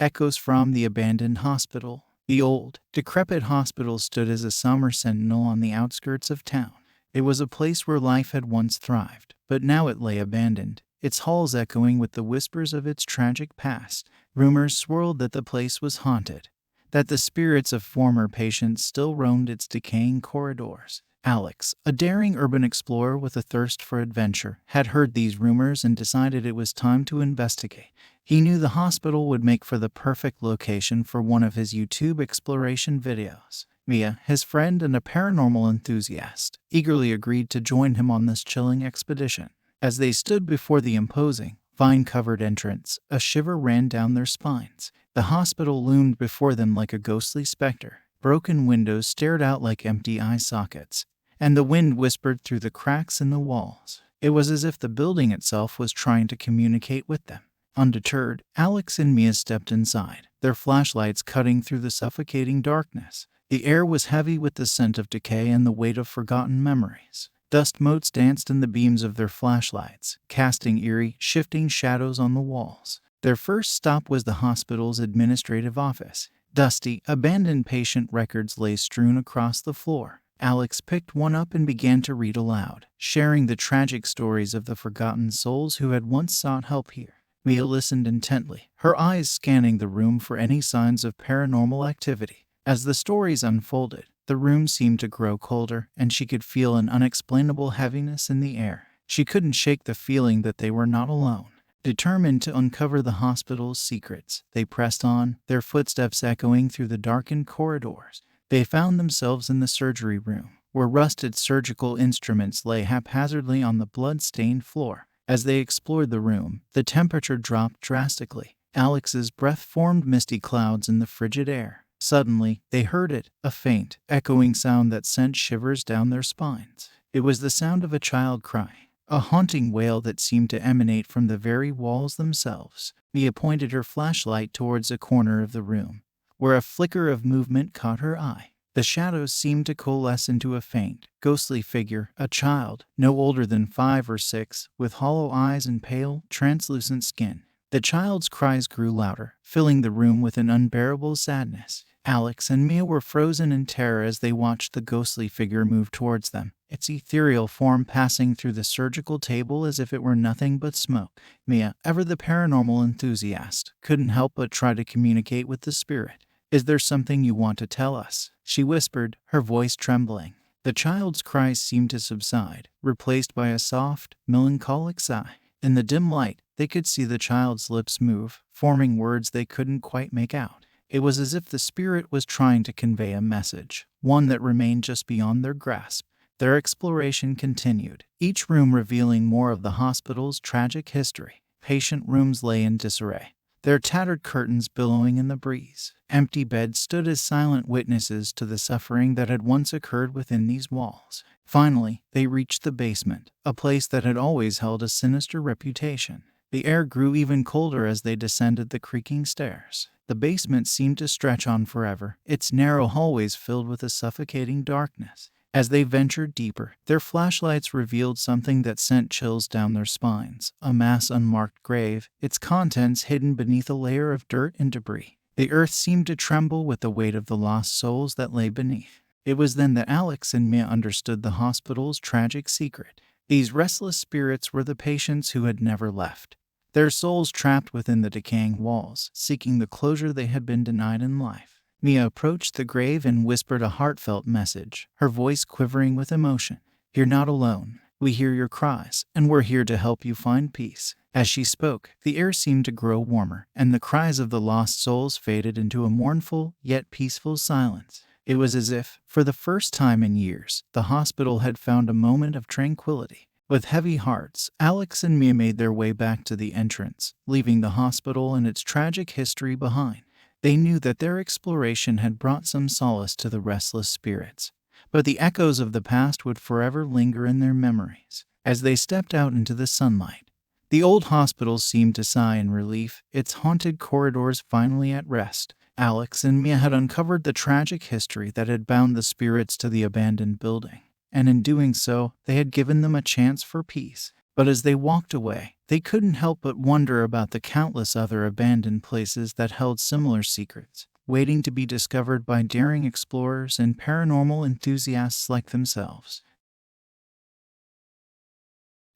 Echoes from the abandoned hospital. The old, decrepit hospital stood as a summer sentinel on the outskirts of town. It was a place where life had once thrived, but now it lay abandoned, its halls echoing with the whispers of its tragic past. Rumors swirled that the place was haunted, that the spirits of former patients still roamed its decaying corridors. Alex, a daring urban explorer with a thirst for adventure, had heard these rumors and decided it was time to investigate. He knew the hospital would make for the perfect location for one of his YouTube exploration videos. Mia, his friend and a paranormal enthusiast, eagerly agreed to join him on this chilling expedition. As they stood before the imposing, vine-covered entrance, a shiver ran down their spines. The hospital loomed before them like a ghostly specter. Broken windows stared out like empty eye sockets, and the wind whispered through the cracks in the walls. It was as if the building itself was trying to communicate with them. Undeterred, Alex and Mia stepped inside, their flashlights cutting through the suffocating darkness. The air was heavy with the scent of decay and the weight of forgotten memories. Dust motes danced in the beams of their flashlights, casting eerie, shifting shadows on the walls. Their first stop was the hospital's administrative office. Dusty, abandoned patient records lay strewn across the floor. Alex picked one up and began to read aloud, sharing the tragic stories of the forgotten souls who had once sought help here. Mia listened intently, her eyes scanning the room for any signs of paranormal activity. As the stories unfolded, the room seemed to grow colder, and she could feel an unexplainable heaviness in the air. She couldn't shake the feeling that they were not alone. Determined to uncover the hospital's secrets, they pressed on, their footsteps echoing through the darkened corridors. They found themselves in the surgery room, where rusted surgical instruments lay haphazardly on the blood-stained floor. As they explored the room, the temperature dropped drastically. Alex's breath formed misty clouds in the frigid air. Suddenly, they heard it, a faint, echoing sound that sent shivers down their spines. It was the sound of a child crying, a haunting wail that seemed to emanate from the very walls themselves. Mia pointed her flashlight towards a corner of the room, where a flicker of movement caught her eye. The shadows seemed to coalesce into a faint, ghostly figure, a child, no older than 5 or 6, with hollow eyes and pale, translucent skin. The child's cries grew louder, filling the room with an unbearable sadness. Alex and Mia were frozen in terror as they watched the ghostly figure move towards them, its ethereal form passing through the surgical table as if it were nothing but smoke. Mia, ever the paranormal enthusiast, couldn't help but try to communicate with the spirit. "Is there something you want to tell us?" she whispered, her voice trembling. The child's cries seemed to subside, replaced by a soft, melancholic sigh. In the dim light, they could see the child's lips move, forming words they couldn't quite make out. It was as if the spirit was trying to convey a message, one that remained just beyond their grasp. Their exploration continued, each room revealing more of the hospital's tragic history. Patient rooms lay in disarray, their tattered curtains billowing in the breeze. Empty beds stood as silent witnesses to the suffering that had once occurred within these walls. Finally, they reached the basement, a place that had always held a sinister reputation. The air grew even colder as they descended the creaking stairs. The basement seemed to stretch on forever, its narrow hallways filled with a suffocating darkness. As they ventured deeper, their flashlights revealed something that sent chills down their spines, a mass unmarked grave, its contents hidden beneath a layer of dirt and debris. The earth seemed to tremble with the weight of the lost souls that lay beneath. It was then that Alex and Mia understood the hospital's tragic secret. These restless spirits were the patients who had never left, their souls trapped within the decaying walls, seeking the closure they had been denied in life. Mia approached the grave and whispered a heartfelt message, her voice quivering with emotion. "You're not alone. We hear your cries, and we're here to help you find peace." As she spoke, the air seemed to grow warmer, and the cries of the lost souls faded into a mournful, yet peaceful silence. It was as if, for the first time in years, the hospital had found a moment of tranquility. With heavy hearts, Alex and Mia made their way back to the entrance, leaving the hospital and its tragic history behind. They knew that their exploration had brought some solace to the restless spirits, but the echoes of the past would forever linger in their memories. As they stepped out into the sunlight, the old hospital seemed to sigh in relief, its haunted corridors finally at rest. Alex and Mia had uncovered the tragic history that had bound the spirits to the abandoned building, and in doing so, they had given them a chance for peace. But as they walked away, they couldn't help but wonder about the countless other abandoned places that held similar secrets, waiting to be discovered by daring explorers and paranormal enthusiasts like themselves.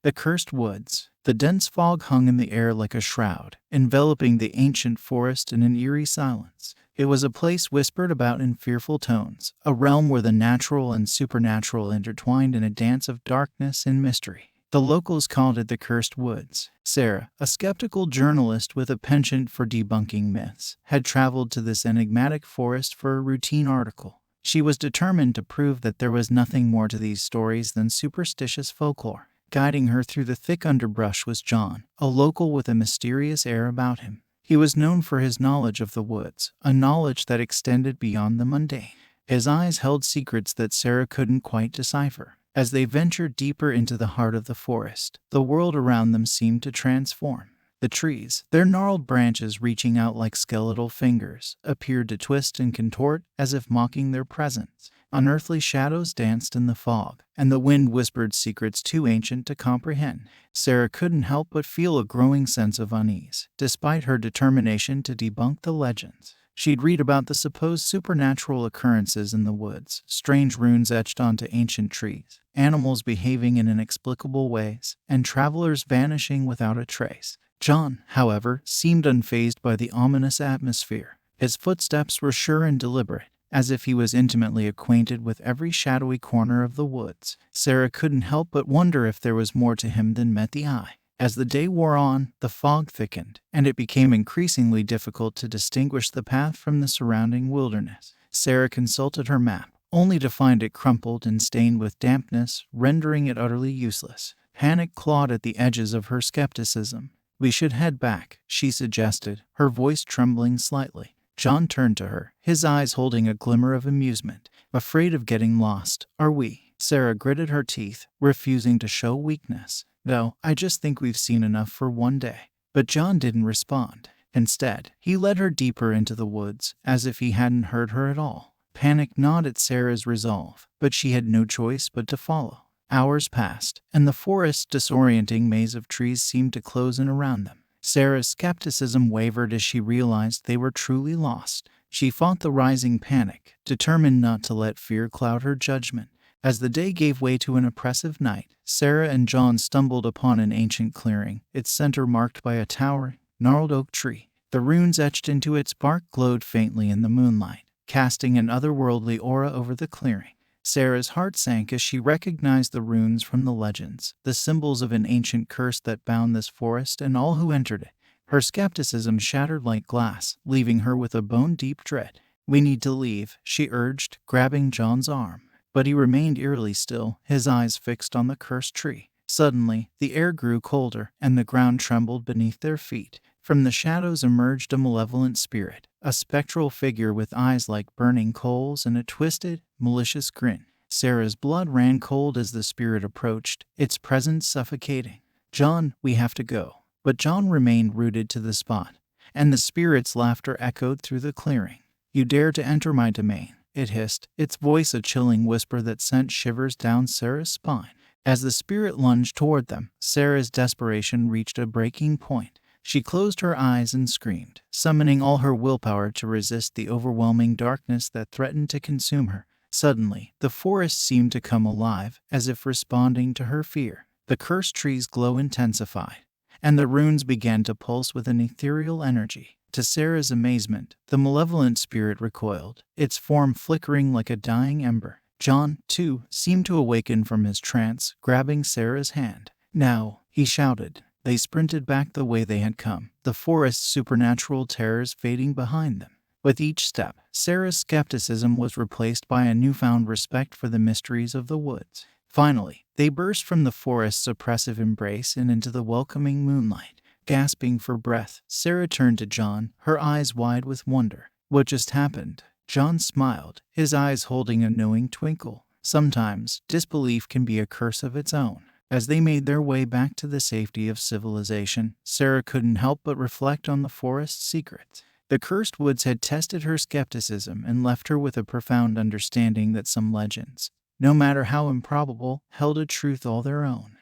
The Cursed Woods. The dense fog hung in the air like a shroud, enveloping the ancient forest in an eerie silence. It was a place whispered about in fearful tones, a realm where the natural and supernatural intertwined in a dance of darkness and mystery. The locals called it the Cursed Woods. Sarah, a skeptical journalist with a penchant for debunking myths, had traveled to this enigmatic forest for a routine article. She was determined to prove that there was nothing more to these stories than superstitious folklore. Guiding her through the thick underbrush was John, a local with a mysterious air about him. He was known for his knowledge of the woods, a knowledge that extended beyond the mundane. His eyes held secrets that Sarah couldn't quite decipher. As they ventured deeper into the heart of the forest, the world around them seemed to transform. The trees, their gnarled branches reaching out like skeletal fingers, appeared to twist and contort as if mocking their presence. Unearthly shadows danced in the fog, and the wind whispered secrets too ancient to comprehend. Sarah couldn't help but feel a growing sense of unease, despite her determination to debunk the legends. She'd read about the supposed supernatural occurrences in the woods, strange runes etched onto ancient trees, animals behaving in inexplicable ways, and travelers vanishing without a trace. John, however, seemed unfazed by the ominous atmosphere. His footsteps were sure and deliberate, as if he was intimately acquainted with every shadowy corner of the woods. Sarah couldn't help but wonder if there was more to him than met the eye. As the day wore on, the fog thickened, and it became increasingly difficult to distinguish the path from the surrounding wilderness. Sarah consulted her map, only to find it crumpled and stained with dampness, rendering it utterly useless. Panic clawed at the edges of her skepticism. "We should head back," she suggested, her voice trembling slightly. John turned to her, his eyes holding a glimmer of amusement. "Afraid of getting lost, are we?" Sarah gritted her teeth, refusing to show weakness. "No, I just think we've seen enough for one day." But John didn't respond. Instead, he led her deeper into the woods, as if he hadn't heard her at all. Panic gnawed at Sarah's resolve, but she had no choice but to follow. Hours passed, and the forest's disorienting maze of trees seemed to close in around them. Sarah's skepticism wavered as she realized they were truly lost. She fought the rising panic, determined not to let fear cloud her judgment. As the day gave way to an oppressive night, Sarah and John stumbled upon an ancient clearing, its center marked by a towering, gnarled oak tree. The runes etched into its bark glowed faintly in the moonlight, casting an otherworldly aura over the clearing. Sarah's heart sank as she recognized the runes from the legends, the symbols of an ancient curse that bound this forest and all who entered it. Her skepticism shattered like glass, leaving her with a bone-deep dread. "We need to leave," she urged, grabbing John's arm. But he remained eerily still, his eyes fixed on the cursed tree. Suddenly, the air grew colder, and the ground trembled beneath their feet. From the shadows emerged a malevolent spirit, a spectral figure with eyes like burning coals and a twisted, malicious grin. Sarah's blood ran cold as the spirit approached, its presence suffocating. "John, we have to go." But John remained rooted to the spot, and the spirit's laughter echoed through the clearing. "You dare to enter my domain," it hissed, its voice a chilling whisper that sent shivers down Sarah's spine. As the spirit lunged toward them, Sarah's desperation reached a breaking point. She closed her eyes and screamed, summoning all her willpower to resist the overwhelming darkness that threatened to consume her. Suddenly, the forest seemed to come alive, as if responding to her fear. The cursed tree's glow intensified, and the runes began to pulse with an ethereal energy. To Sarah's amazement, the malevolent spirit recoiled, its form flickering like a dying ember. John, too, seemed to awaken from his trance, grabbing Sarah's hand. "Now," he shouted. They sprinted back the way they had come, the forest's supernatural terrors fading behind them. With each step, Sarah's skepticism was replaced by a newfound respect for the mysteries of the woods. Finally, they burst from the forest's oppressive embrace and into the welcoming moonlight. Gasping for breath, Sarah turned to John, her eyes wide with wonder. "What just happened?" John smiled, his eyes holding a knowing twinkle. Sometimes, disbelief can be a curse of its own. As they made their way back to the safety of civilization, Sarah couldn't help but reflect on the forest's secrets. The cursed woods had tested her skepticism and left her with a profound understanding that some legends, no matter how improbable, held a truth all their own.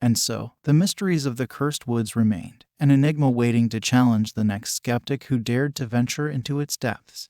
And so, the mysteries of the cursed woods remained, an enigma waiting to challenge the next skeptic who dared to venture into its depths.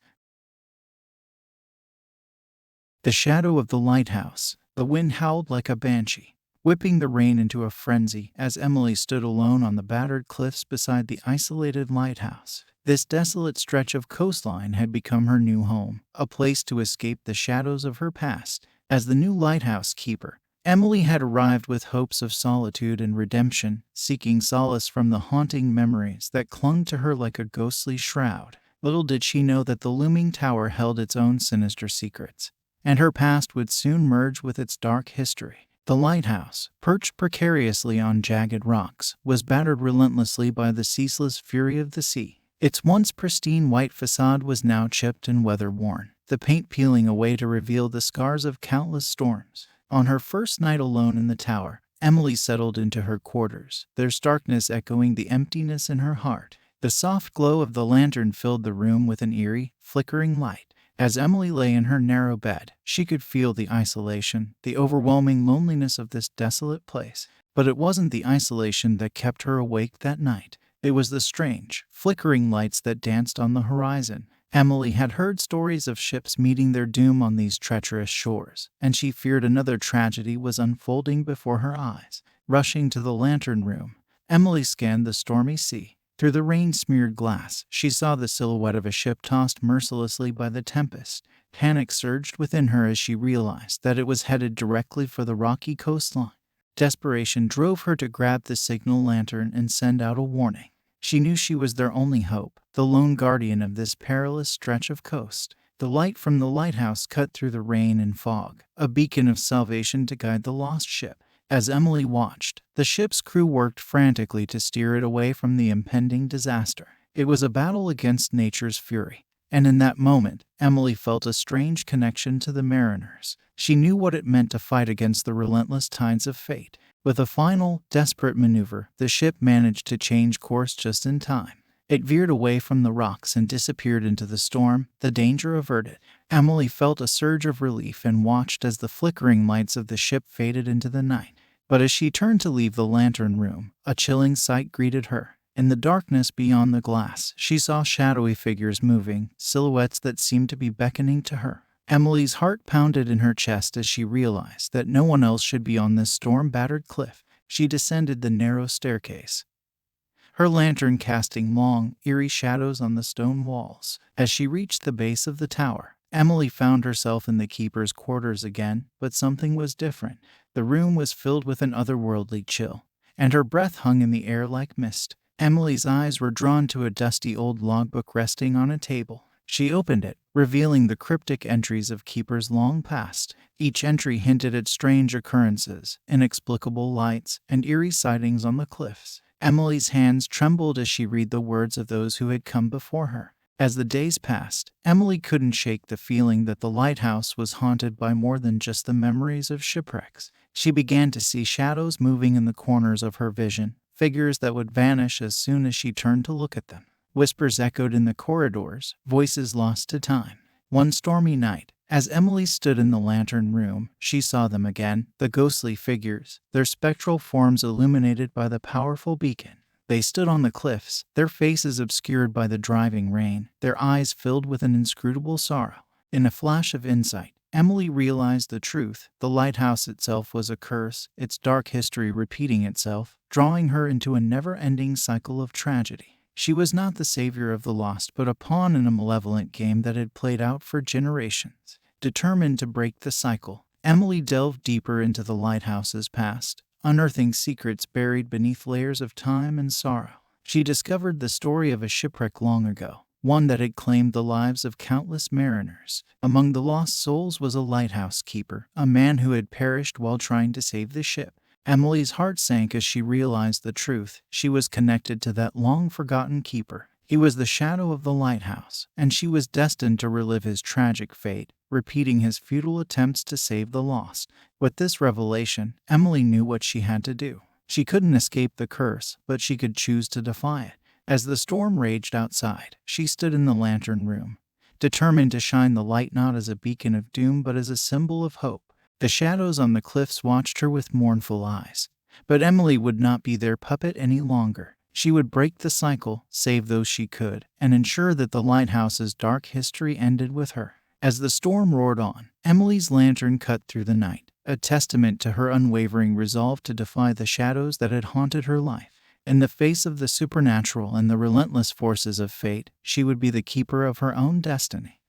The shadow of the lighthouse. The wind howled like a banshee, whipping the rain into a frenzy as Emily stood alone on the battered cliffs beside the isolated lighthouse. This desolate stretch of coastline had become her new home, a place to escape the shadows of her past. As the new lighthouse keeper, Emily had arrived with hopes of solitude and redemption, seeking solace from the haunting memories that clung to her like a ghostly shroud. Little did she know that the looming tower held its own sinister secrets, and her past would soon merge with its dark history. The lighthouse, perched precariously on jagged rocks, was battered relentlessly by the ceaseless fury of the sea. Its once pristine white facade was now chipped and weather-worn, the paint peeling away to reveal the scars of countless storms. On her first night alone in the tower, Emily settled into her quarters, their starkness echoing the emptiness in her heart. The soft glow of the lantern filled the room with an eerie, flickering light. As Emily lay in her narrow bed, she could feel the isolation, the overwhelming loneliness of this desolate place. But it wasn't the isolation that kept her awake that night. It was the strange, flickering lights that danced on the horizon. Emily had heard stories of ships meeting their doom on these treacherous shores, and she feared another tragedy was unfolding before her eyes. Rushing to the lantern room, Emily scanned the stormy sea. Through the rain-smeared glass, she saw the silhouette of a ship tossed mercilessly by the tempest. Panic surged within her as she realized that it was headed directly for the rocky coastline. Desperation drove her to grab the signal lantern and send out a warning. She knew she was their only hope, the lone guardian of this perilous stretch of coast. The light from the lighthouse cut through the rain and fog, a beacon of salvation to guide the lost ship. As Emily watched, the ship's crew worked frantically to steer it away from the impending disaster. It was a battle against nature's fury, and in that moment, Emily felt a strange connection to the mariners. She knew what it meant to fight against the relentless tides of fate. With a final, desperate maneuver, the ship managed to change course just in time. It veered away from the rocks and disappeared into the storm, the danger averted. Emily felt a surge of relief and watched as the flickering lights of the ship faded into the night. But as she turned to leave the lantern room, a chilling sight greeted her. In the darkness beyond the glass, she saw shadowy figures moving, silhouettes that seemed to be beckoning to her. Emily's heart pounded in her chest as she realized that no one else should be on this storm-battered cliff. She descended the narrow staircase, her lantern casting long, eerie shadows on the stone walls. As she reached the base of the tower, Emily found herself in the keeper's quarters again, but something was different. The room was filled with an otherworldly chill, and her breath hung in the air like mist. Emily's eyes were drawn to a dusty old logbook resting on a table. She opened it, revealing the cryptic entries of keepers long past. Each entry hinted at strange occurrences, inexplicable lights, and eerie sightings on the cliffs. Emily's hands trembled as she read the words of those who had come before her. As the days passed, Emily couldn't shake the feeling that the lighthouse was haunted by more than just the memories of shipwrecks. She began to see shadows moving in the corners of her vision, figures that would vanish as soon as she turned to look at them. Whispers echoed in the corridors, voices lost to time. One stormy night, as Emily stood in the lantern room, she saw them again, the ghostly figures, their spectral forms illuminated by the powerful beacon. They stood on the cliffs, their faces obscured by the driving rain, their eyes filled with an inscrutable sorrow. In a flash of insight, Emily realized the truth. The lighthouse itself was a curse, its dark history repeating itself, drawing her into a never-ending cycle of tragedy. She was not the savior of the lost, but a pawn in a malevolent game that had played out for generations. Determined to break the cycle, Emily delved deeper into the lighthouse's past, unearthing secrets buried beneath layers of time and sorrow. She discovered the story of a shipwreck long ago, one that had claimed the lives of countless mariners. Among the lost souls was a lighthouse keeper, a man who had perished while trying to save the ship. Emily's heart sank as she realized the truth. She was connected to that long-forgotten keeper. He was the shadow of the lighthouse, and she was destined to relive his tragic fate, repeating his futile attempts to save the lost. With this revelation, Emily knew what she had to do. She couldn't escape the curse, but she could choose to defy it. As the storm raged outside, she stood in the lantern room, determined to shine the light not as a beacon of doom but as a symbol of hope. The shadows on the cliffs watched her with mournful eyes, But Emily would not be their puppet any longer. She would break the cycle, save those she could, and ensure that the lighthouse's dark history ended with her. As the storm roared on, Emily's lantern cut through the night, a testament to her unwavering resolve to defy the shadows that had haunted her life. In the face of the supernatural and the relentless forces of fate, she would be the keeper of her own destiny.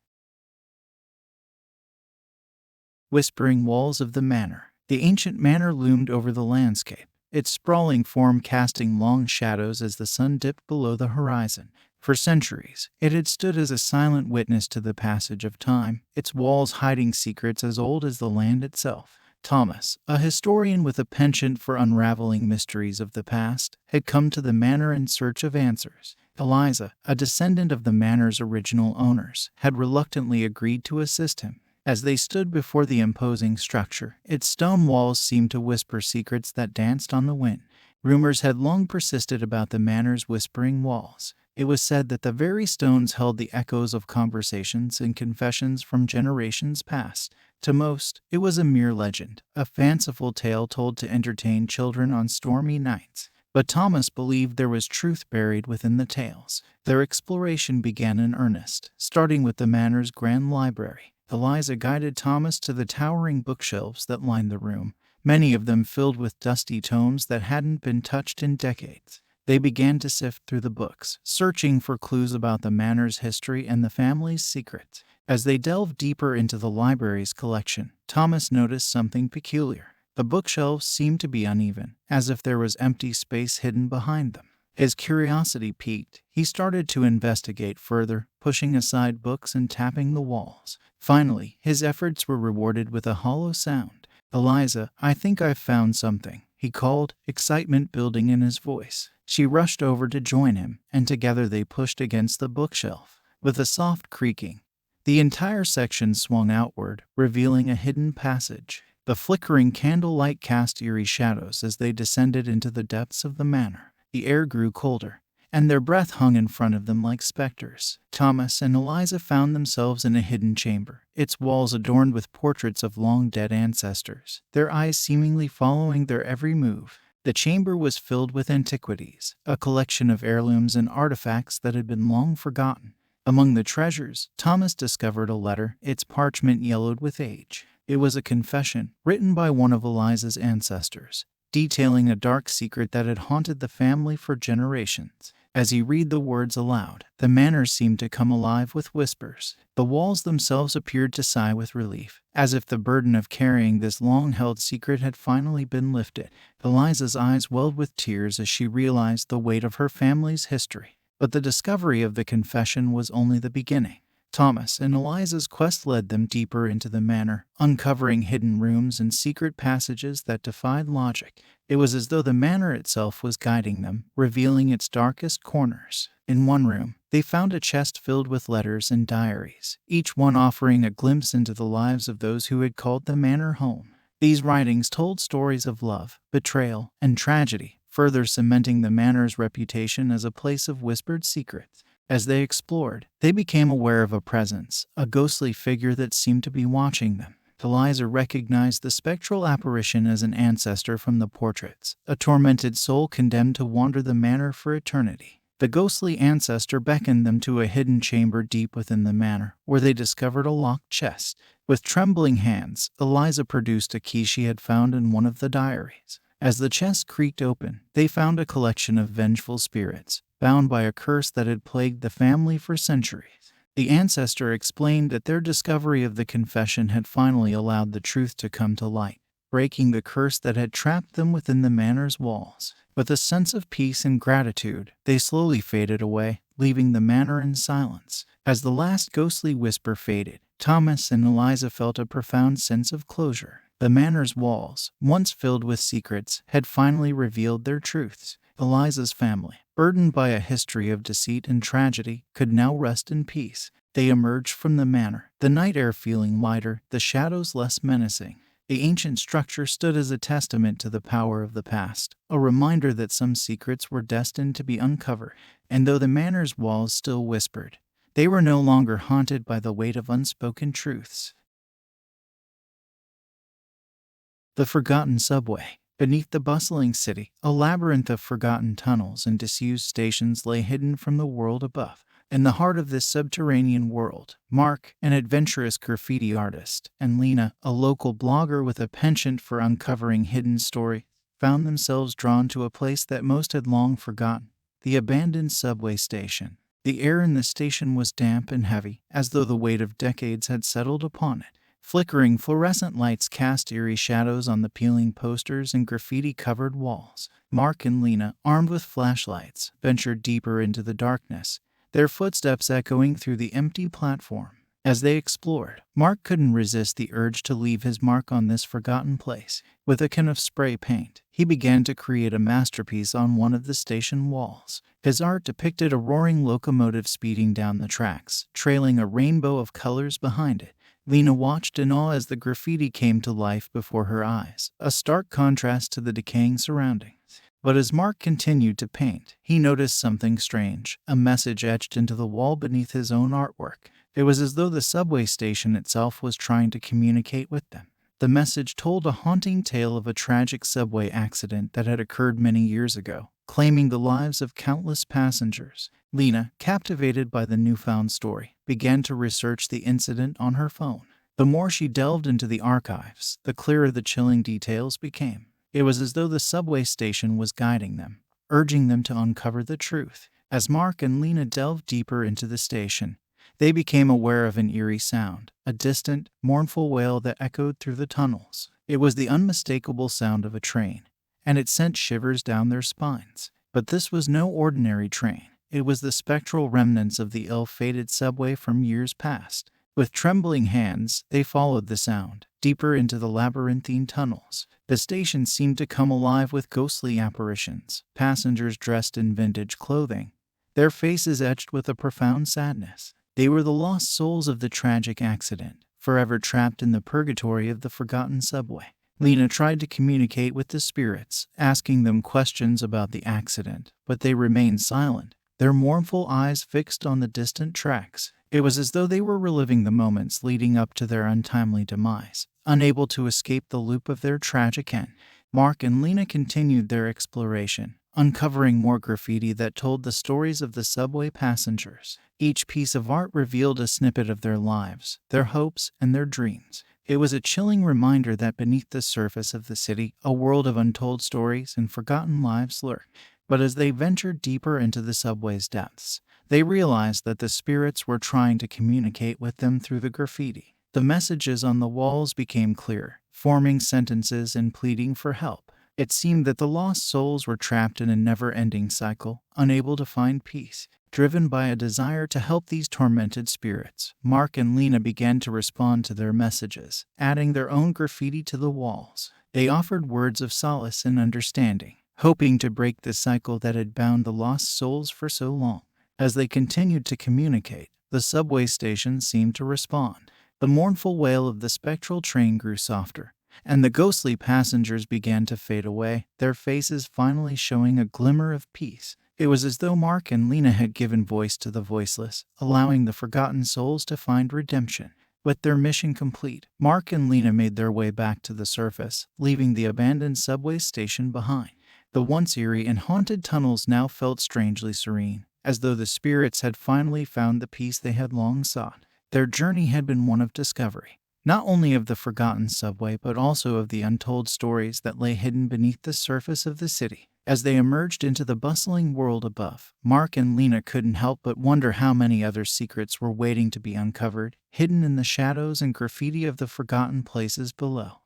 Whispering walls of the manor. The ancient manor loomed over the landscape, its sprawling form casting long shadows as the sun dipped below the horizon. For centuries, it had stood as a silent witness to the passage of time, its walls hiding secrets as old as the land itself. Thomas, a historian with a penchant for unraveling mysteries of the past, had come to the manor in search of answers. Eliza, a descendant of the manor's original owners, had reluctantly agreed to assist him. As they stood before the imposing structure, its stone walls seemed to whisper secrets that danced on the wind. Rumors had long persisted about the manor's whispering walls. It was said that the very stones held the echoes of conversations and confessions from generations past. To most, it was a mere legend, a fanciful tale told to entertain children on stormy nights. But Thomas believed there was truth buried within the tales. Their exploration began in earnest, starting with the manor's grand library. Eliza guided Thomas to the towering bookshelves that lined the room, many of them filled with dusty tomes that hadn't been touched in decades. They began to sift through the books, searching for clues about the manor's history and the family's secrets. As they delved deeper into the library's collection, Thomas noticed something peculiar. The bookshelves seemed to be uneven, as if there was empty space hidden behind them. His curiosity piqued. He started to investigate further, pushing aside books and tapping the walls. Finally, his efforts were rewarded with a hollow sound. "Eliza, I think I've found something," he called, excitement building in his voice. She rushed over to join him, and together they pushed against the bookshelf. With a soft creaking, the entire section swung outward, revealing a hidden passage. The flickering candlelight cast eerie shadows as they descended into the depths of the manor. The air grew colder, and their breath hung in front of them like specters. Thomas and Eliza found themselves in a hidden chamber, its walls adorned with portraits of long-dead ancestors, their eyes seemingly following their every move. The chamber was filled with antiquities, a collection of heirlooms and artifacts that had been long forgotten. Among the treasures, Thomas discovered a letter, its parchment yellowed with age. It was a confession, written by one of Eliza's ancestors, detailing a dark secret that had haunted the family for generations. As he read the words aloud, the manor seemed to come alive with whispers. The walls themselves appeared to sigh with relief, as if the burden of carrying this long-held secret had finally been lifted. Eliza's eyes welled with tears as she realized the weight of her family's history. But the discovery of the confession was only the beginning. Thomas and Eliza's quest led them deeper into the manor, uncovering hidden rooms and secret passages that defied logic. It was as though the manor itself was guiding them, revealing its darkest corners. In one room, they found a chest filled with letters and diaries, each one offering a glimpse into the lives of those who had called the manor home. These writings told stories of love, betrayal, and tragedy, further cementing the manor's reputation as a place of whispered secrets. As they explored, they became aware of a presence, a ghostly figure that seemed to be watching them. Eliza recognized the spectral apparition as an ancestor from the portraits, a tormented soul condemned to wander the manor for eternity. The ghostly ancestor beckoned them to a hidden chamber deep within the manor, where they discovered a locked chest. With trembling hands, Eliza produced a key she had found in one of the diaries. As the chest creaked open, they found a collection of vengeful spirits, bound by a curse that had plagued the family for centuries. The ancestor explained that their discovery of the confession had finally allowed the truth to come to light, breaking the curse that had trapped them within the manor's walls. With a sense of peace and gratitude, they slowly faded away, leaving the manor in silence. As the last ghostly whisper faded, Thomas and Eliza felt a profound sense of closure. The manor's walls, once filled with secrets, had finally revealed their truths. Eliza's family, burdened by a history of deceit and tragedy, could now rest in peace. They emerged from the manor, the night air feeling lighter, the shadows less menacing. The ancient structure stood as a testament to the power of the past, a reminder that some secrets were destined to be uncovered. And though the manor's walls still whispered, they were no longer haunted by the weight of unspoken truths. The Forgotten Subway. Beneath the bustling city, a labyrinth of forgotten tunnels and disused stations lay hidden from the world above. In the heart of this subterranean world, Mark, an adventurous graffiti artist, and Lena, a local blogger with a penchant for uncovering hidden stories, found themselves drawn to a place that most had long forgotten: the abandoned subway station. The air in the station was damp and heavy, as though the weight of decades had settled upon it. Flickering fluorescent lights cast eerie shadows on the peeling posters and graffiti-covered walls. Mark and Lena, armed with flashlights, ventured deeper into the darkness, their footsteps echoing through the empty platform. As they explored, Mark couldn't resist the urge to leave his mark on this forgotten place. With a can of spray paint, he began to create a masterpiece on one of the station walls. His art depicted a roaring locomotive speeding down the tracks, trailing a rainbow of colors behind it. Lena watched in awe as the graffiti came to life before her eyes, a stark contrast to the decaying surroundings. But as Mark continued to paint, he noticed something strange, a message etched into the wall beneath his own artwork. It was as though the subway station itself was trying to communicate with them. The message told a haunting tale of a tragic subway accident that had occurred many years ago, claiming the lives of countless passengers. Lena, captivated by the newfound story, began to research the incident on her phone. The more she delved into the archives, the clearer the chilling details became. It was as though the subway station was guiding them, urging them to uncover the truth. As Mark and Lena delved deeper into the station, they became aware of an eerie sound, a distant, mournful wail that echoed through the tunnels. It was the unmistakable sound of a train, and it sent shivers down their spines. But this was no ordinary train. It was the spectral remnants of the ill-fated subway from years past. With trembling hands, they followed the sound, deeper into the labyrinthine tunnels. The station seemed to come alive with ghostly apparitions, passengers dressed in vintage clothing, their faces etched with a profound sadness. They were the lost souls of the tragic accident, forever trapped in the purgatory of the forgotten subway. Lena tried to communicate with the spirits, asking them questions about the accident, but they remained silent, their mournful eyes fixed on the distant tracks. It was as though they were reliving the moments leading up to their untimely demise, unable to escape the loop of their tragic end. Mark and Lena continued their exploration, uncovering more graffiti that told the stories of the subway passengers. Each piece of art revealed a snippet of their lives, their hopes, and their dreams. It was a chilling reminder that beneath the surface of the city, a world of untold stories and forgotten lives lurked. But as they ventured deeper into the subway's depths, they realized that the spirits were trying to communicate with them through the graffiti. The messages on the walls became clear, forming sentences and pleading for help. It seemed that the lost souls were trapped in a never-ending cycle, unable to find peace. Driven by a desire to help these tormented spirits, Mark and Lena began to respond to their messages, adding their own graffiti to the walls. They offered words of solace and understanding, hoping to break the cycle that had bound the lost souls for so long. As they continued to communicate, the subway station seemed to respond. The mournful wail of the spectral train grew softer, and the ghostly passengers began to fade away, their faces finally showing a glimmer of peace. It was as though Mark and Lena had given voice to the voiceless, allowing the forgotten souls to find redemption. With their mission complete, Mark and Lena made their way back to the surface, leaving the abandoned subway station behind. The once eerie and haunted tunnels now felt strangely serene, as though the spirits had finally found the peace they had long sought. Their journey had been one of discovery, not only of the forgotten subway but also of the untold stories that lay hidden beneath the surface of the city. As they emerged into the bustling world above, Mark and Lena couldn't help but wonder how many other secrets were waiting to be uncovered, hidden in the shadows and graffiti of the forgotten places below.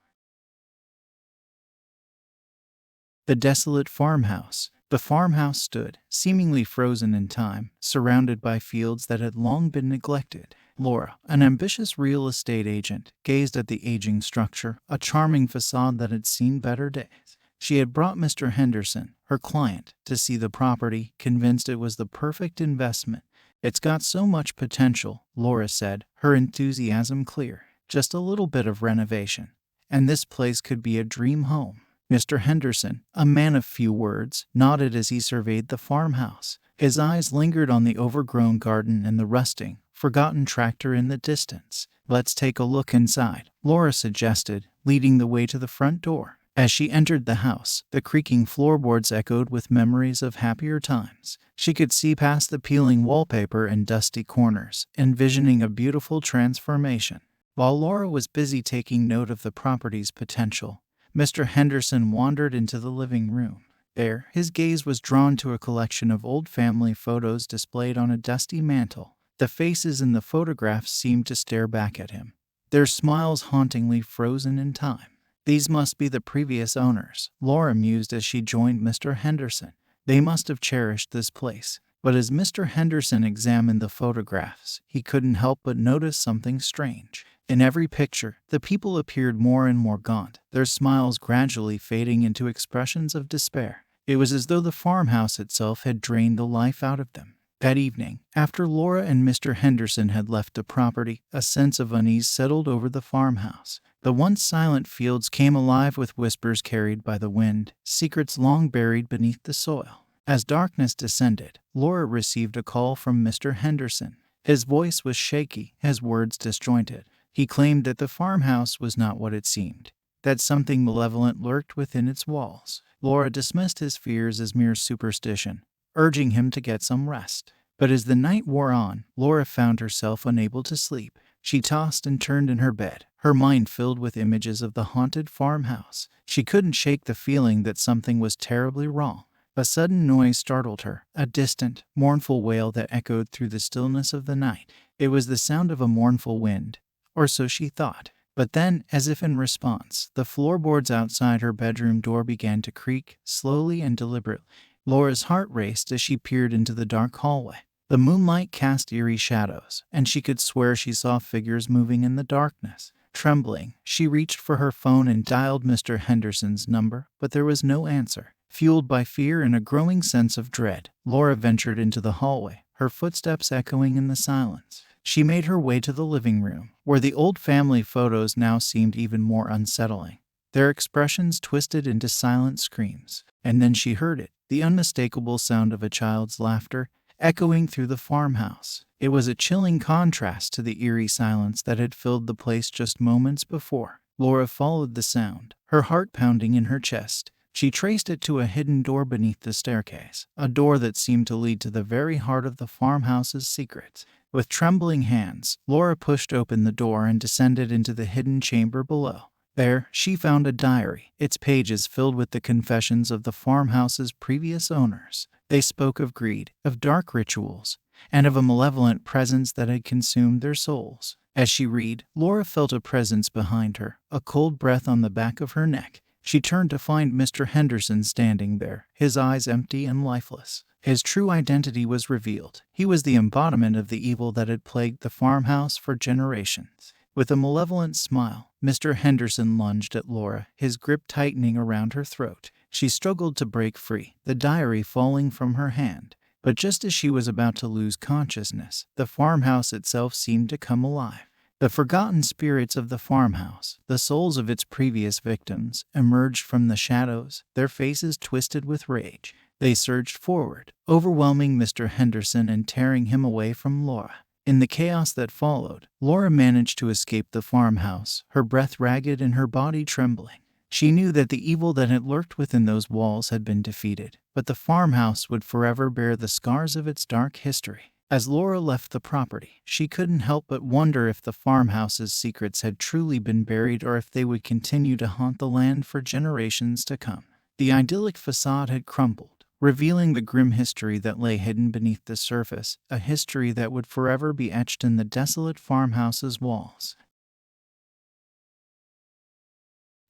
The Desolate Farmhouse. The farmhouse stood, seemingly frozen in time, surrounded by fields that had long been neglected. Laura, an ambitious real estate agent, gazed at the aging structure, a charming facade that had seen better days. She had brought Mr. Henderson, her client, to see the property, convinced it was the perfect investment. "It's got so much potential," Laura said, her enthusiasm clear. "Just a little bit of renovation, and this place could be a dream home." Mr. Henderson, a man of few words, nodded as he surveyed the farmhouse. His eyes lingered on the overgrown garden and the rusting, forgotten tractor in the distance. "Let's take a look inside," Laura suggested, leading the way to the front door. As she entered the house, the creaking floorboards echoed with memories of happier times. She could see past the peeling wallpaper and dusty corners, envisioning a beautiful transformation. While Laura was busy taking note of the property's potential, Mr. Henderson wandered into the living room. There, his gaze was drawn to a collection of old family photos displayed on a dusty mantel. The faces in the photographs seemed to stare back at him, their smiles hauntingly frozen in time. These must be the previous owners, Laura mused as she joined Mr. Henderson. They must have cherished this place. But as Mr. Henderson examined the photographs, he couldn't help but notice something strange. In every picture, the people appeared more and more gaunt, their smiles gradually fading into expressions of despair. It was as though the farmhouse itself had drained the life out of them. That evening, after Laura and Mr. Henderson had left the property, a sense of unease settled over the farmhouse. The once silent fields came alive with whispers carried by the wind, secrets long buried beneath the soil. As darkness descended, Laura received a call from Mr. Henderson. His voice was shaky, his words disjointed. He claimed that the farmhouse was not what it seemed, that something malevolent lurked within its walls. Laura dismissed his fears as mere superstition, urging him to get some rest. But as the night wore on, Laura found herself unable to sleep. She tossed and turned in her bed, her mind filled with images of the haunted farmhouse. She couldn't shake the feeling that something was terribly wrong. A sudden noise startled her, a distant, mournful wail that echoed through the stillness of the night. It was the sound of a mournful wind, or so she thought. But then, as if in response, the floorboards outside her bedroom door began to creak, slowly and deliberately. Laura's heart raced as she peered into the dark hallway. The moonlight cast eerie shadows, and she could swear she saw figures moving in the darkness. Trembling, she reached for her phone and dialed Mr. Henderson's number, but there was no answer. Fueled by fear and a growing sense of dread, Laura ventured into the hallway, her footsteps echoing in the silence. She made her way to the living room, where the old family photos now seemed even more unsettling, their expressions twisted into silent screams. And then she heard it, the unmistakable sound of a child's laughter, echoing through the farmhouse. It was a chilling contrast to the eerie silence that had filled the place just moments before. Laura followed the sound, her heart pounding in her chest. She traced it to a hidden door beneath the staircase, a door that seemed to lead to the very heart of the farmhouse's secrets. With trembling hands, Laura pushed open the door and descended into the hidden chamber below. There, she found a diary, its pages filled with the confessions of the farmhouse's previous owners. They spoke of greed, of dark rituals, and of a malevolent presence that had consumed their souls. As she read, Laura felt a presence behind her, a cold breath on the back of her neck. She turned to find Mr. Henderson standing there, his eyes empty and lifeless. His true identity was revealed. He was the embodiment of the evil that had plagued the farmhouse for generations. With a malevolent smile, Mr. Henderson lunged at Laura, his grip tightening around her throat. She struggled to break free, the diary falling from her hand. But just as she was about to lose consciousness, the farmhouse itself seemed to come alive. The forgotten spirits of the farmhouse, the souls of its previous victims, emerged from the shadows, their faces twisted with rage. They surged forward, overwhelming Mr. Henderson and tearing him away from Laura. In the chaos that followed, Laura managed to escape the farmhouse, her breath ragged and her body trembling. She knew that the evil that had lurked within those walls had been defeated, but the farmhouse would forever bear the scars of its dark history. As Laura left the property, she couldn't help but wonder if the farmhouse's secrets had truly been buried or if they would continue to haunt the land for generations to come. The idyllic facade had crumbled, revealing the grim history that lay hidden beneath the surface, a history that would forever be etched in the desolate farmhouse's walls.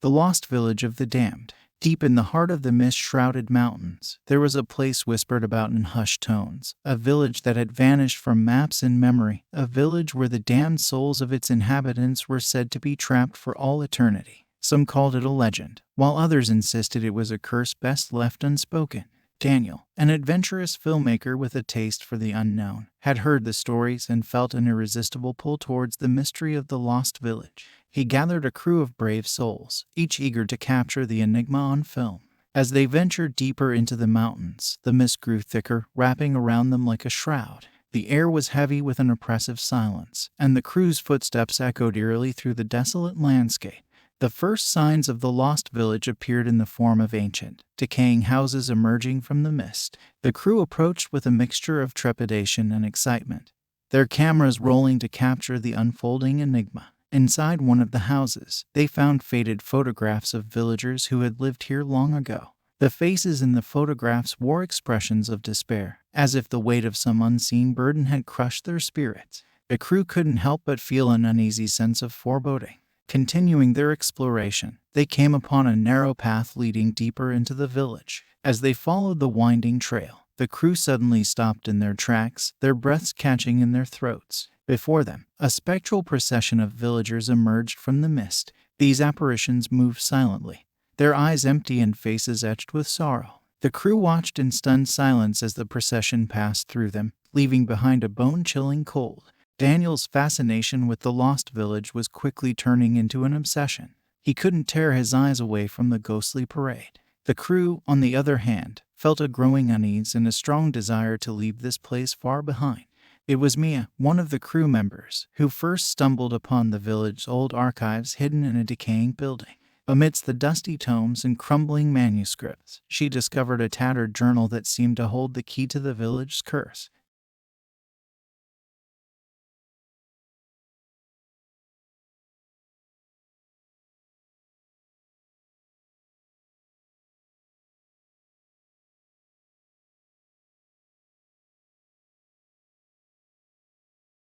The lost village of the damned. Deep in the heart of the mist-shrouded mountains, there was a place whispered about in hushed tones, a village that had vanished from maps and memory, a village where the damned souls of its inhabitants were said to be trapped for all eternity. Some called it a legend, while others insisted it was a curse best left unspoken. Daniel, an adventurous filmmaker with a taste for the unknown, had heard the stories and felt an irresistible pull towards the mystery of the lost village. He gathered a crew of brave souls, each eager to capture the enigma on film. As they ventured deeper into the mountains, the mist grew thicker, wrapping around them like a shroud. The air was heavy with an oppressive silence, and the crew's footsteps echoed eerily through the desolate landscape. The first signs of the lost village appeared in the form of ancient, decaying houses emerging from the mist. The crew approached with a mixture of trepidation and excitement, their cameras rolling to capture the unfolding enigma. Inside one of the houses, they found faded photographs of villagers who had lived here long ago. The faces in the photographs wore expressions of despair, as if the weight of some unseen burden had crushed their spirits. The crew couldn't help but feel an uneasy sense of foreboding. Continuing their exploration, they came upon a narrow path leading deeper into the village. As they followed the winding trail, the crew suddenly stopped in their tracks, their breaths catching in their throats. Before them, a spectral procession of villagers emerged from the mist. These apparitions moved silently, their eyes empty and faces etched with sorrow. The crew watched in stunned silence as the procession passed through them, leaving behind a bone-chilling cold. Daniel's fascination with the lost village was quickly turning into an obsession. He couldn't tear his eyes away from the ghostly parade. The crew, on the other hand, felt a growing unease and a strong desire to leave this place far behind. It was Mia, one of the crew members, who first stumbled upon the village's old archives hidden in a decaying building. Amidst the dusty tomes and crumbling manuscripts, she discovered a tattered journal that seemed to hold the key to the village's curse.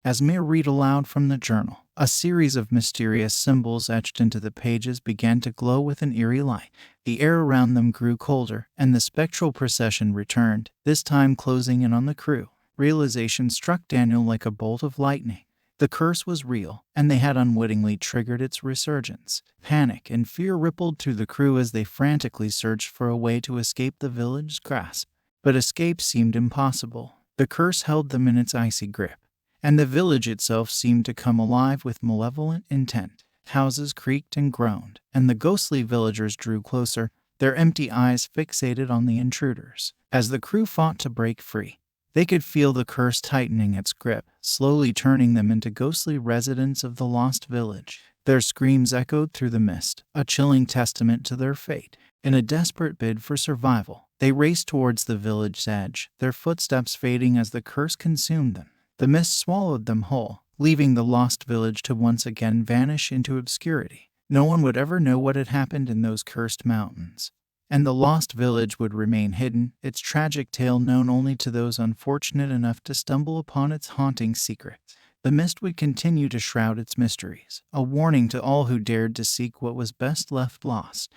As Mia read aloud from the journal, a series of mysterious symbols etched into the pages began to glow with an eerie light. The air around them grew colder, and the spectral procession returned, this time closing in on the crew. Realization struck Daniel like a bolt of lightning. The curse was real, and they had unwittingly triggered its resurgence. Panic and fear rippled through the crew as they frantically searched for a way to escape the village's grasp. But escape seemed impossible. The curse held them in its icy grip, and the village itself seemed to come alive with malevolent intent. Houses creaked and groaned, and the ghostly villagers drew closer, their empty eyes fixated on the intruders. As the crew fought to break free, they could feel the curse tightening its grip, slowly turning them into ghostly residents of the lost village. Their screams echoed through the mist, a chilling testament to their fate. In a desperate bid for survival, they raced towards the village's edge, their footsteps fading as the curse consumed them. The mist swallowed them whole, leaving the lost village to once again vanish into obscurity. No one would ever know what had happened in those cursed mountains, and the lost village would remain hidden, its tragic tale known only to those unfortunate enough to stumble upon its haunting secrets. The mist would continue to shroud its mysteries, a warning to all who dared to seek what was best left lost.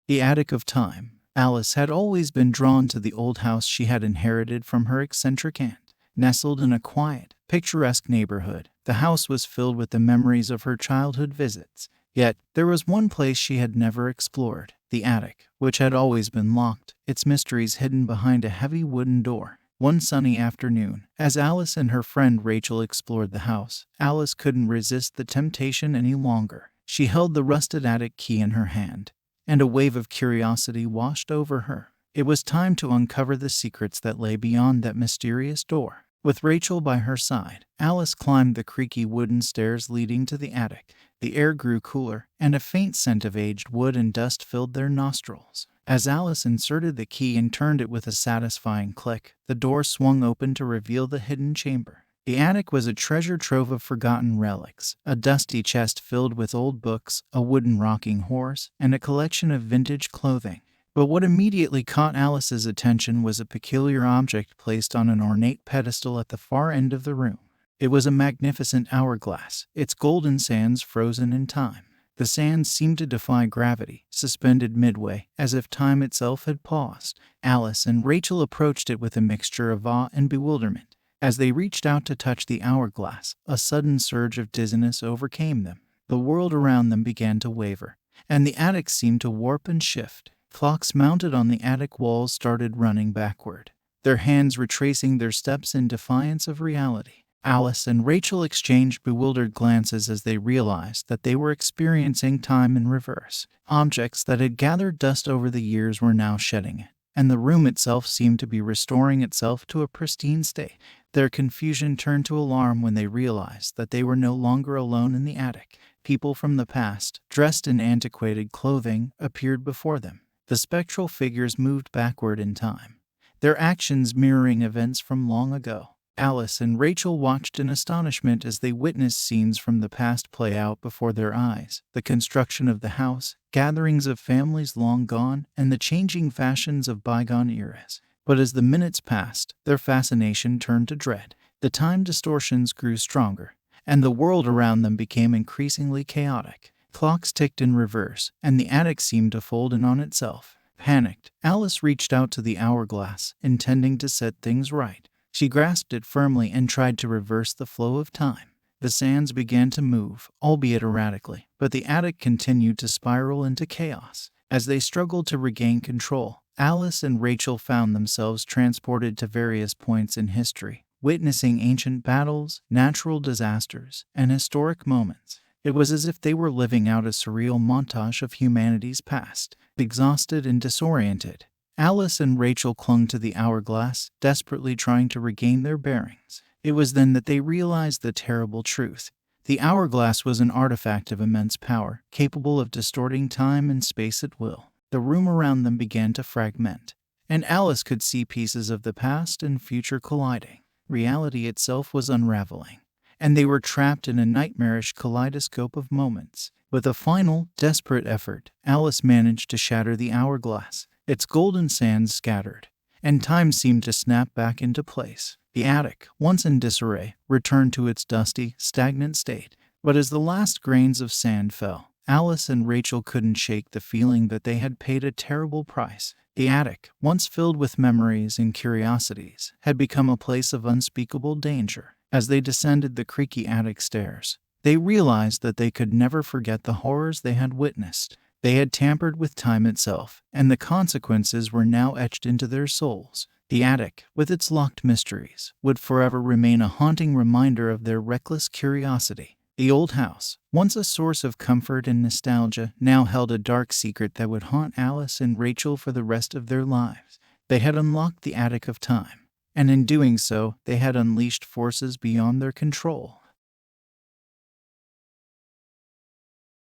The Attic of Time. Alice had always been drawn to the old house she had inherited from her eccentric aunt. Nestled in a quiet, picturesque neighborhood, the house was filled with the memories of her childhood visits. Yet, there was one place she had never explored, the attic, which had always been locked, its mysteries hidden behind a heavy wooden door. One sunny afternoon, as Alice and her friend Rachel explored the house, Alice couldn't resist the temptation any longer. She held the rusted attic key in her hand, and a wave of curiosity washed over her. It was time to uncover the secrets that lay beyond that mysterious door. With Rachel by her side, Alice climbed the creaky wooden stairs leading to the attic. The air grew cooler, and a faint scent of aged wood and dust filled their nostrils. As Alice inserted the key and turned it with a satisfying click, the door swung open to reveal the hidden chamber. The attic was a treasure trove of forgotten relics, a dusty chest filled with old books, a wooden rocking horse, and a collection of vintage clothing. But what immediately caught Alice's attention was a peculiar object placed on an ornate pedestal at the far end of the room. It was a magnificent hourglass, its golden sands frozen in time. The sands seemed to defy gravity, suspended midway, as if time itself had paused. Alice and Rachel approached it with a mixture of awe and bewilderment. As they reached out to touch the hourglass, a sudden surge of dizziness overcame them. The world around them began to waver, and the attic seemed to warp and shift. Clocks mounted on the attic walls started running backward, their hands retracing their steps in defiance of reality. Alice and Rachel exchanged bewildered glances as they realized that they were experiencing time in reverse. Objects that had gathered dust over the years were now shedding it, and the room itself seemed to be restoring itself to a pristine state. Their confusion turned to alarm when they realized that they were no longer alone in the attic. People from the past, dressed in antiquated clothing, appeared before them. The spectral figures moved backward in time, their actions mirroring events from long ago. Alice and Rachel watched in astonishment as they witnessed scenes from the past play out before their eyes. The construction of the house, gatherings of families long gone, and the changing fashions of bygone eras. But as the minutes passed, their fascination turned to dread. The time distortions grew stronger, and the world around them became increasingly chaotic. Clocks ticked in reverse, and the attic seemed to fold in on itself. Panicked, Alice reached out to the hourglass, intending to set things right. She grasped it firmly and tried to reverse the flow of time. The sands began to move, albeit erratically, but the attic continued to spiral into chaos. As they struggled to regain control, Alice and Rachel found themselves transported to various points in history, witnessing ancient battles, natural disasters, and historic moments. It was as if they were living out a surreal montage of humanity's past. Exhausted and disoriented, Alice and Rachel clung to the hourglass, desperately trying to regain their bearings. It was then that they realized the terrible truth. The hourglass was an artifact of immense power, capable of distorting time and space at will. The room around them began to fragment, and Alice could see pieces of the past and future colliding. Reality itself was unraveling, and they were trapped in a nightmarish kaleidoscope of moments. With a final, desperate effort, Alice managed to shatter the hourglass. Its golden sands scattered, and time seemed to snap back into place. The attic, once in disarray, returned to its dusty, stagnant state. But as the last grains of sand fell, Alice and Rachel couldn't shake the feeling that they had paid a terrible price. The attic, once filled with memories and curiosities, had become a place of unspeakable danger. As they descended the creaky attic stairs, they realized that they could never forget the horrors they had witnessed. They had tampered with time itself, and the consequences were now etched into their souls. The attic, with its locked mysteries, would forever remain a haunting reminder of their reckless curiosity. The old house, once a source of comfort and nostalgia, now held a dark secret that would haunt Alice and Rachel for the rest of their lives. They had unlocked the attic of time, and in doing so, they had unleashed forces beyond their control.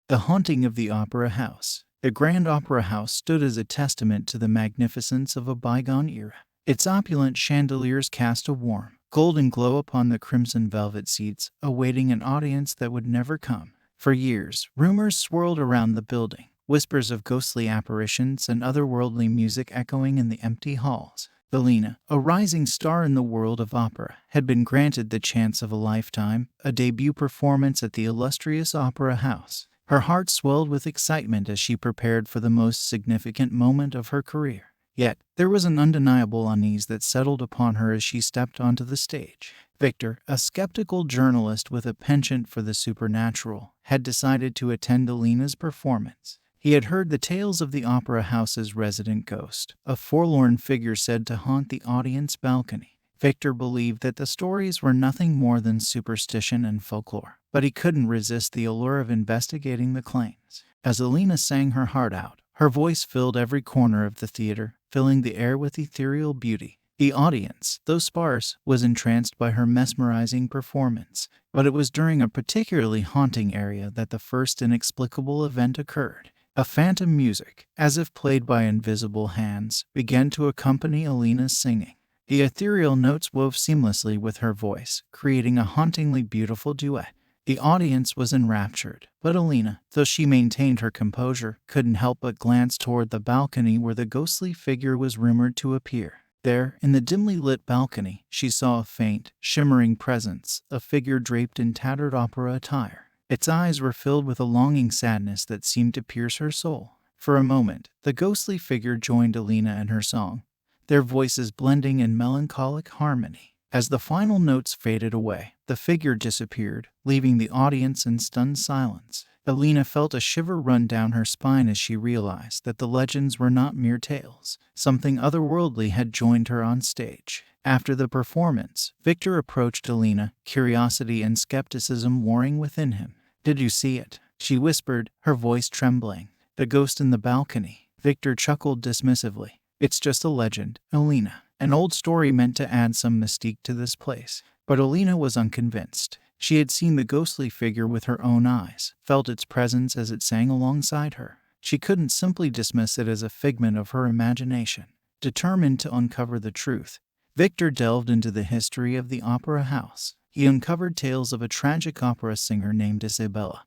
The Haunting of the Opera House. The Grand Opera House stood as a testament to the magnificence of a bygone era. Its opulent chandeliers cast a warm, golden glow upon the crimson velvet seats, awaiting an audience that would never come. For years, rumors swirled around the building, whispers of ghostly apparitions and otherworldly music echoing in the empty halls. Alina, a rising star in the world of opera, had been granted the chance of a lifetime, a debut performance at the illustrious Opera House. Her heart swelled with excitement as she prepared for the most significant moment of her career. Yet, there was an undeniable unease that settled upon her as she stepped onto the stage. Victor, a skeptical journalist with a penchant for the supernatural, had decided to attend Alina's performance. He had heard the tales of the opera house's resident ghost, a forlorn figure said to haunt the audience balcony. Victor believed that the stories were nothing more than superstition and folklore, but he couldn't resist the allure of investigating the claims. As Alina sang her heart out, her voice filled every corner of the theater, filling the air with ethereal beauty. The audience, though sparse, was entranced by her mesmerizing performance. But it was during a particularly haunting area that the first inexplicable event occurred. A phantom music, as if played by invisible hands, began to accompany Alina's singing. The ethereal notes wove seamlessly with her voice, creating a hauntingly beautiful duet. The audience was enraptured, but Alina, though she maintained her composure, couldn't help but glance toward the balcony where the ghostly figure was rumored to appear. There, in the dimly lit balcony, she saw a faint, shimmering presence, a figure draped in tattered opera attire. Its eyes were filled with a longing sadness that seemed to pierce her soul. For a moment, the ghostly figure joined Alina in her song, their voices blending in melancholic harmony. As the final notes faded away, the figure disappeared, leaving the audience in stunned silence. Alina felt a shiver run down her spine as she realized that the legends were not mere tales. Something otherworldly had joined her on stage. After the performance, Victor approached Alina, curiosity and skepticism warring within him. "Did you see it?" she whispered, her voice trembling. "The ghost in the balcony." Victor chuckled dismissively. "It's just a legend, Alina. An old story meant to add some mystique to this place. But Alina was unconvinced. She had seen the ghostly figure with her own eyes, felt its presence as it sang alongside her. She couldn't simply dismiss it as a figment of her imagination. Determined to uncover the truth, Victor delved into the history of the opera house. He uncovered tales of a tragic opera singer named Isabella,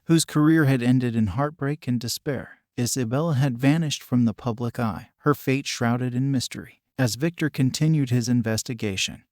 whose career had ended in heartbreak and despair. Isabella had vanished from the public eye, her fate shrouded in mystery. As Victor continued his investigation,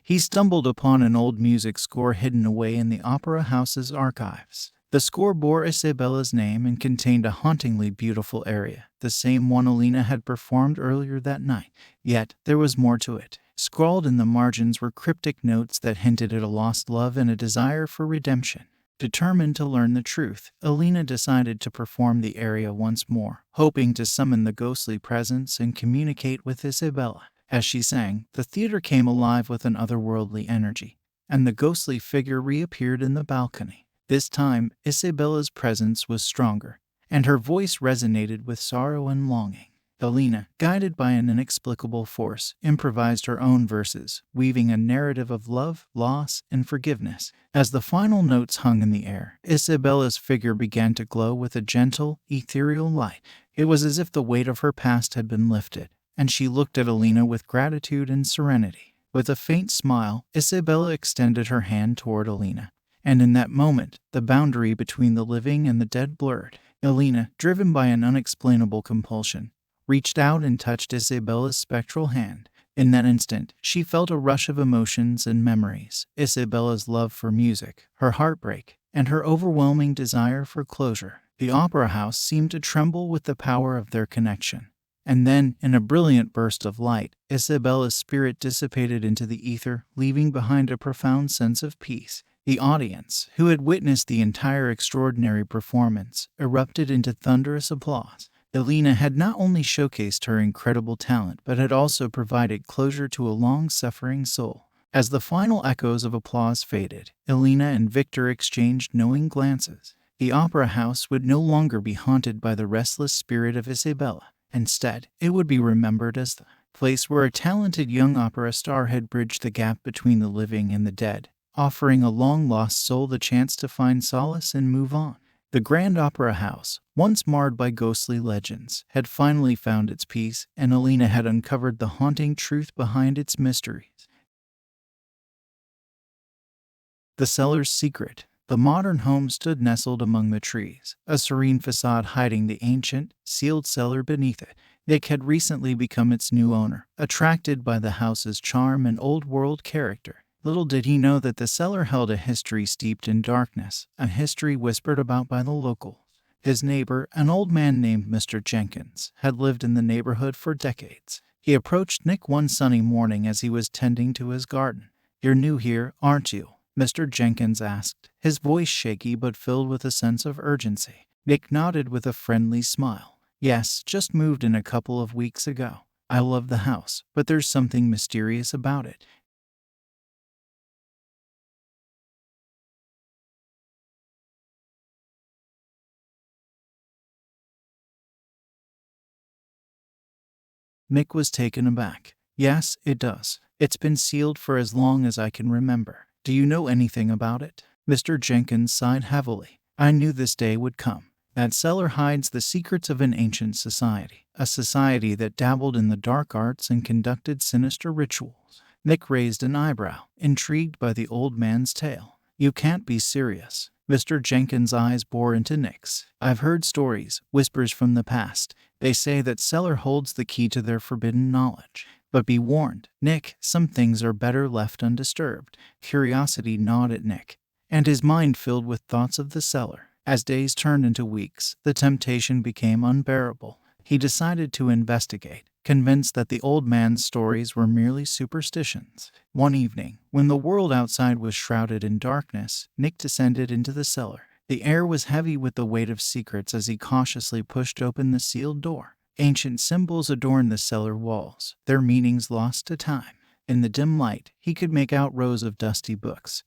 he stumbled upon an old music score hidden away in the opera house's archives. The score bore Isabella's name and contained a hauntingly beautiful aria, the same one Alina had performed earlier that night. Yet, there was more to it. Scrawled in the margins were cryptic notes that hinted at a lost love and a desire for redemption. Determined to learn the truth, Alina decided to perform the aria once more, hoping to summon the ghostly presence and communicate with Isabella. As she sang, the theater came alive with an otherworldly energy, and the ghostly figure reappeared in the balcony. This time, Isabella's presence was stronger, and her voice resonated with sorrow and longing. Alina, guided by an inexplicable force, improvised her own verses, weaving a narrative of love, loss, and forgiveness. As the final notes hung in the air, Isabella's figure began to glow with a gentle, ethereal light. It was as if the weight of her past had been lifted, and she looked at Alina with gratitude and serenity. With a faint smile, Isabella extended her hand toward Alina, and in that moment, the boundary between the living and the dead blurred. Alina, driven by an unexplainable compulsion, reached out and touched Isabella's spectral hand. In that instant, she felt a rush of emotions and memories. Isabella's love for music, her heartbreak, and her overwhelming desire for closure. The opera house seemed to tremble with the power of their connection. And then, in a brilliant burst of light, Isabella's spirit dissipated into the ether, leaving behind a profound sense of peace. The audience, who had witnessed the entire extraordinary performance, erupted into thunderous applause. Alina had not only showcased her incredible talent, but had also provided closure to a long-suffering soul. As the final echoes of applause faded, Alina and Victor exchanged knowing glances. The opera house would no longer be haunted by the restless spirit of Isabella. Instead, it would be remembered as the place where a talented young opera star had bridged the gap between the living and the dead, offering a long-lost soul the chance to find solace and move on. The Grand Opera House, once marred by ghostly legends, had finally found its peace, and Alina had uncovered the haunting truth behind its mysteries. The Cellar's secret. The modern home stood nestled among the trees, a serene facade hiding the ancient, sealed cellar beneath it. Nick had recently become its new owner, attracted by the house's charm and old-world character. Little did he know that the cellar held a history steeped in darkness, a history whispered about by the locals. His neighbor, an old man named Mr. Jenkins, had lived in the neighborhood for decades. He approached Nick one sunny morning as he was tending to his garden. "You're new here, aren't you?" Mr. Jenkins asked, his voice shaky but filled with a sense of urgency. Nick nodded with a friendly smile. "Yes, just moved in a couple of weeks ago. I love the house, but there's something mysterious about it." Nick was taken aback. "Yes, it does. It's been sealed for as long as I can remember. Do you know anything about it?" Mr. Jenkins sighed heavily. "I knew this day would come. That cellar hides the secrets of an ancient society, a society that dabbled in the dark arts and conducted sinister rituals." Nick raised an eyebrow, intrigued by the old man's tale. "You can't be serious." Mr. Jenkins' eyes bore into Nick's. "I've heard stories, whispers from the past. They say that Cellar holds the key to their forbidden knowledge. But be warned, Nick, some things are better left undisturbed." Curiosity gnawed at Nick, and his mind filled with thoughts of the cellar. As days turned into weeks, the temptation became unbearable. He decided to investigate, convinced that the old man's stories were merely superstitions. One evening, when the world outside was shrouded in darkness, Nick descended into the cellar. The air was heavy with the weight of secrets as he cautiously pushed open the sealed door. Ancient symbols adorned the cellar walls, their meanings lost to time. In the dim light, he could make out rows of dusty books,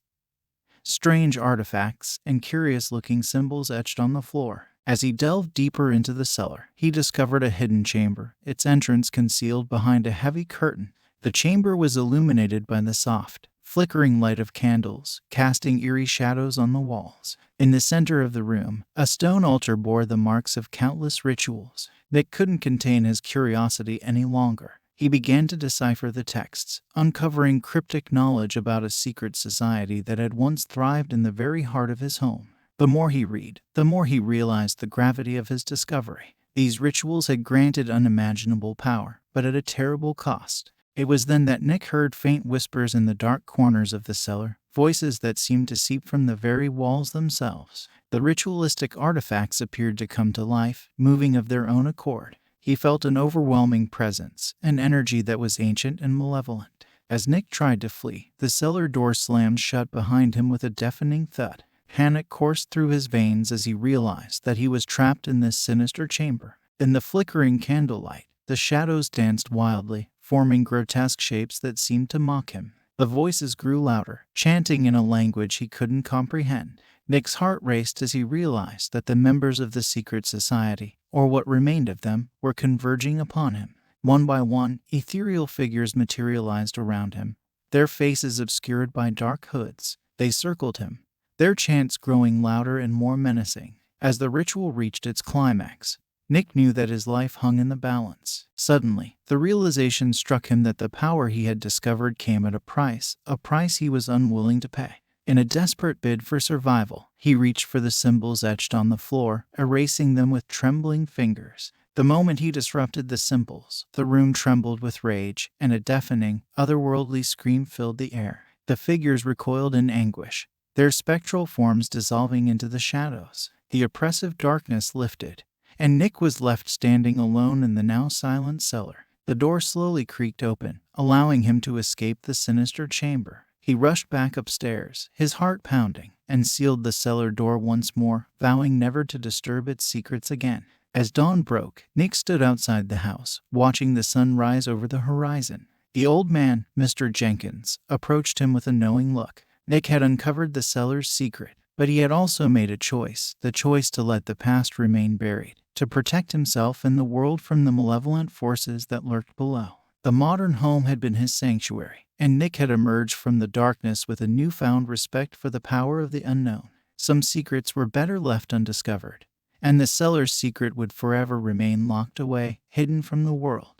strange artifacts, and curious-looking symbols etched on the floor. As he delved deeper into the cellar, he discovered a hidden chamber, its entrance concealed behind a heavy curtain. The chamber was illuminated by the soft, flickering light of candles, casting eerie shadows on the walls. In the center of the room, a stone altar bore the marks of countless rituals. Nick couldn't contain his curiosity any longer. He began to decipher the texts, uncovering cryptic knowledge about a secret society that had once thrived in the very heart of his home. The more he read, the more he realized the gravity of his discovery. These rituals had granted unimaginable power, but at a terrible cost. It was then that Nick heard faint whispers in the dark corners of the cellar, voices that seemed to seep from the very walls themselves. The ritualistic artifacts appeared to come to life, moving of their own accord. He felt an overwhelming presence, an energy that was ancient and malevolent. As Nick tried to flee, the cellar door slammed shut behind him with a deafening thud. Panic coursed through his veins as he realized that he was trapped in this sinister chamber. In the flickering candlelight, the shadows danced wildly, forming grotesque shapes that seemed to mock him. The voices grew louder, chanting in a language he couldn't comprehend. Nick's heart raced as he realized that the members of the secret society, or what remained of them, were converging upon him. One by one, ethereal figures materialized around him, their faces obscured by dark hoods. They circled him, their chants growing louder and more menacing. As the ritual reached its climax, Nick knew that his life hung in the balance. Suddenly, the realization struck him that the power he had discovered came at a price he was unwilling to pay. In a desperate bid for survival, he reached for the symbols etched on the floor, erasing them with trembling fingers. The moment he disrupted the symbols, the room trembled with rage, and a deafening, otherworldly scream filled the air. The figures recoiled in anguish, their spectral forms dissolving into the shadows. The oppressive darkness lifted, and Nick was left standing alone in the now silent cellar. The door slowly creaked open, allowing him to escape the sinister chamber. He rushed back upstairs, his heart pounding, and sealed the cellar door once more, vowing never to disturb its secrets again. As dawn broke, Nick stood outside the house, watching the sun rise over the horizon. The old man, Mr. Jenkins, approached him with a knowing look. Nick had uncovered the cellar's secret, but he had also made a choice, the choice to let the past remain buried, to protect himself and the world from the malevolent forces that lurked below. The modern home had been his sanctuary, and Nick had emerged from the darkness with a newfound respect for the power of the unknown. Some secrets were better left undiscovered, and the cellar's secret would forever remain locked away, hidden from the world.